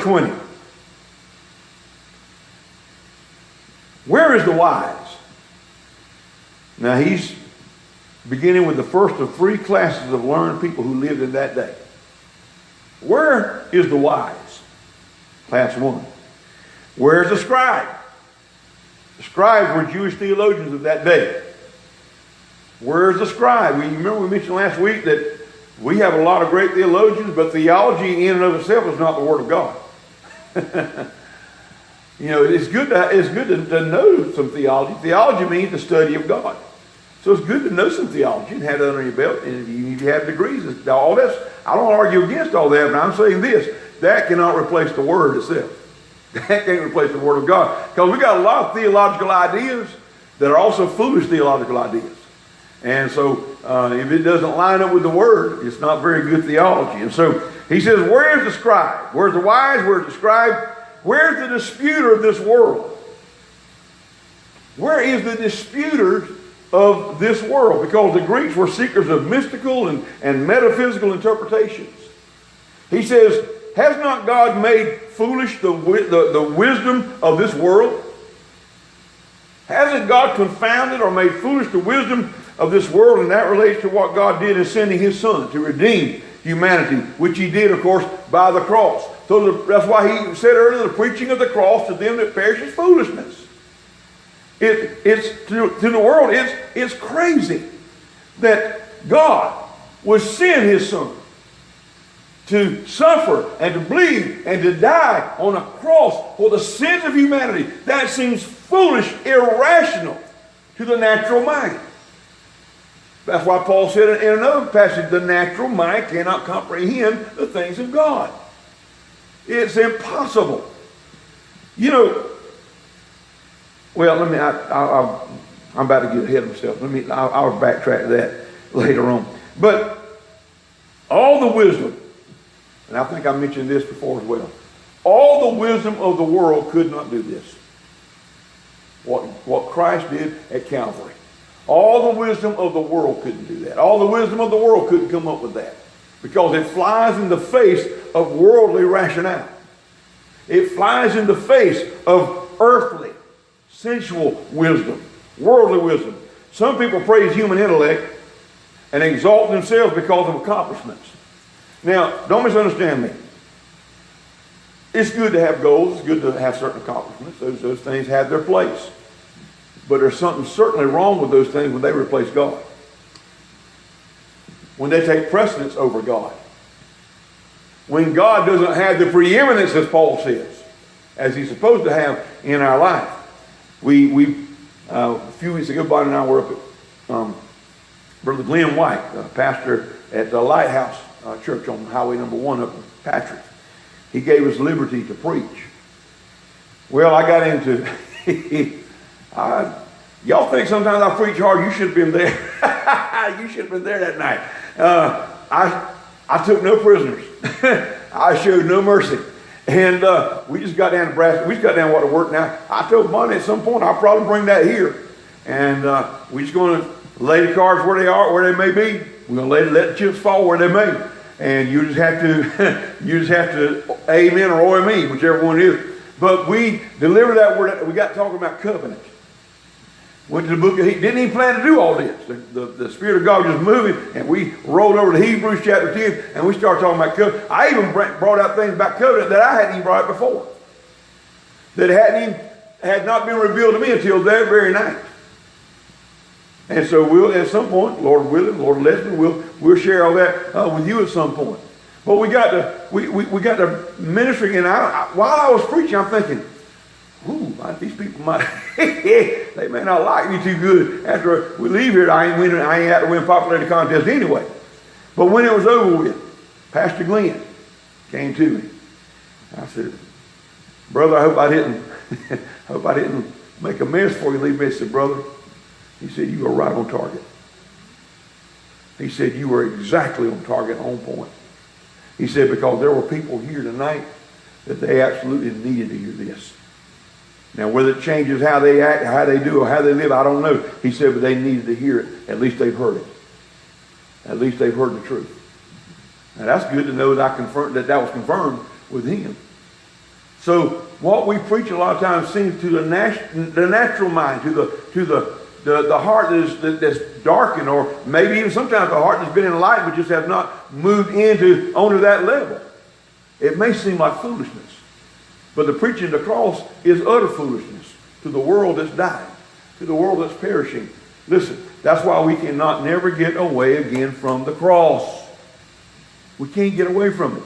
20. Where is the wise? Now he's beginning with the first of 3 classes of learned people who lived in that day. Where is the wise? Class 1. Where is the scribe? The scribes were Jewish theologians of that day. Where is the scribe? Remember we mentioned last week that we have a lot of great theologians, but theology in and of itself is not the Word of God. You know, it's good to know some theology. Theology means the study of God. So it's good to know some theology and have it under your belt, and you have degrees. All that's, I don't argue against all that, but I'm saying this: that cannot replace the Word itself. That can't replace the Word of God, because we got a lot of theological ideas that are also foolish theological ideas. And so if it doesn't line up with the Word, it's not very good theology. And so he says, where's the scribe? Where's the wise? Where's the scribe? Where's the disputer of this world? Where is the disputer of this world? Because the Greeks were seekers of mystical and metaphysical interpretations. He says, has not God made foolish the wisdom of this world? Hasn't God confounded or made foolish the wisdom of this world? And that relates to what God did in sending his Son to redeem humanity, which he did, of course, by the cross. So that's why he said earlier, the preaching of the cross to them that perish is foolishness. It's to the world, it's crazy that God would send his Son to suffer and to bleed and to die on a cross for the sins of humanity. That seems foolish, irrational to the natural mind. That's why Paul said in another passage, the natural mind cannot comprehend the things of God. It's impossible. You know, well, I'm about to get ahead of myself. I'll backtrack to that later on. But all the wisdom, and I think I mentioned this before as well, all the wisdom of the world could not do this. What Christ did at Calvary. All the wisdom of the world couldn't do that. All the wisdom of the world couldn't come up with that. Because it flies in the face of worldly rationale. It flies in the face of earthly, sensual wisdom, worldly wisdom. Some people praise human intellect and exalt themselves because of accomplishments. Now, don't misunderstand me. It's good to have goals. It's good to have certain accomplishments. Those things have their place. But there's something certainly wrong with those things when they replace God. When they take precedence over God. When God doesn't have the preeminence, as Paul says, as he's supposed to have in our life. A few weeks ago, Bonnie and I were up at Brother Glenn White, pastor at the Lighthouse Church on Highway number 1 up in Patrick. He gave us liberty to preach. Well, I got into... y'all think sometimes I preach hard. You should have been there. You should have been there that night. I took no prisoners. I showed no mercy. And we just got down to brass. We just got down to what to work now. I told Bonnie at some point I'll probably bring that here. And we're just going to lay the cards where they are, where they may be. We're going to let the chips fall where they may. And you just have to amen or OME, whichever one it is. But we delivered that word. We got talking about covenant. Went to the book of Hebrews. Didn't even plan to do all this. The Spirit of God was just moving, and we rolled over to Hebrews chapter 10, and we started talking about covenant. I even brought out things about covenant that I hadn't even brought up before. That had not been revealed to me until that very night. And so we'll, at some point, Lord willing, Lord blessing, we'll share all that with you at some point. But we got to ministering, and while I was preaching, I'm thinking, ooh, these people might, they may not like me too good. After we leave here, I ain't had to win popularity contest anyway. But when it was over with, Pastor Glenn came to me. I said, brother, I hope I didn't make a mess for you. Leave me. I said, brother, he said, you were right on target. He said, you were exactly on target, on point. He said, because there were people here tonight that they absolutely needed to hear this. Now, whether it changes how they act, how they do, or how they live, I don't know. He said, but they needed to hear it. At least they've heard it. At least they've heard the truth. Now, that's good to know that that was confirmed with him. So what we preach a lot of times seems to the natural mind, to the heart that's darkened, or maybe even sometimes the heart that's been enlightened but just has not moved onto that level. It may seem like foolishness, but the preaching of the cross is utter foolishness to the world that's dying, to the world that's perishing. Listen, that's why we cannot never get away again from the cross. We can't get away from it.